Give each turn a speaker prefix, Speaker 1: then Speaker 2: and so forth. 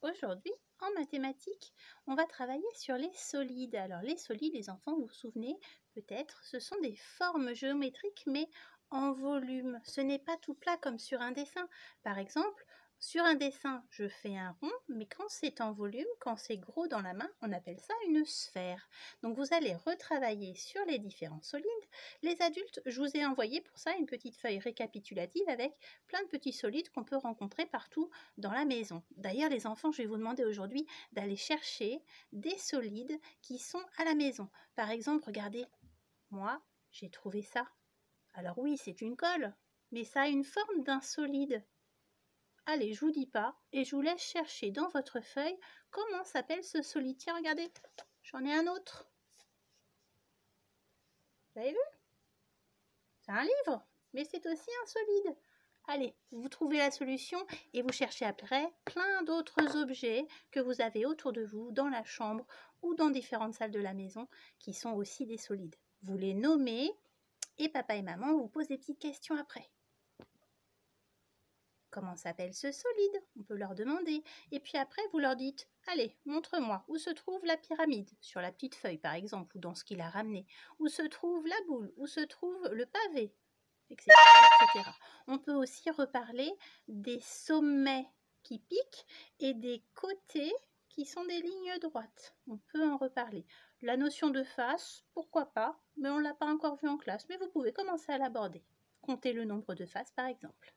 Speaker 1: Aujourd'hui, en mathématiques, on va travailler sur les solides. Alors les solides, les enfants, vous vous souvenez peut-être, ce sont des formes géométriques mais en volume. Ce n'est pas tout plat comme sur un dessin. Par exemple, sur un dessin, je fais un rond, mais quand c'est en volume, quand c'est gros dans la main, on appelle ça une sphère. Donc vous allez retravailler sur les différents solides. Les adultes, je vous ai envoyé pour ça une petite feuille récapitulative avec plein de petits solides qu'on peut rencontrer partout dans la maison. D'ailleurs, les enfants, je vais vous demander aujourd'hui d'aller chercher des solides qui sont à la maison. Par exemple, regardez, moi, j'ai trouvé ça. Alors oui, c'est une colle, mais ça a une forme d'un solide. Allez, je vous dis pas, et je vous laisse chercher dans votre feuille comment s'appelle ce solide. Tiens, regardez, j'en ai un autre. Vous avez vu? C'est un livre, mais c'est aussi un solide. Allez, vous trouvez la solution et vous cherchez après plein d'autres objets que vous avez autour de vous, dans la chambre ou dans différentes salles de la maison, qui sont aussi des solides. Vous les nommez et papa et maman vous posent des petites questions après. Comment s'appelle ce solide? On peut leur demander. Et puis après, vous leur dites, allez, montre-moi, où se trouve la pyramide? Sur la petite feuille, par exemple, ou dans ce qu'il a ramené. Où se trouve la boule? Où se trouve le pavé? Etc., etc. On peut aussi reparler des sommets qui piquent et des côtés qui sont des lignes droites. On peut en reparler. La notion de face, pourquoi pas, mais on ne l'a pas encore vu en classe. Mais vous pouvez commencer à l'aborder. Comptez le nombre de faces, par exemple.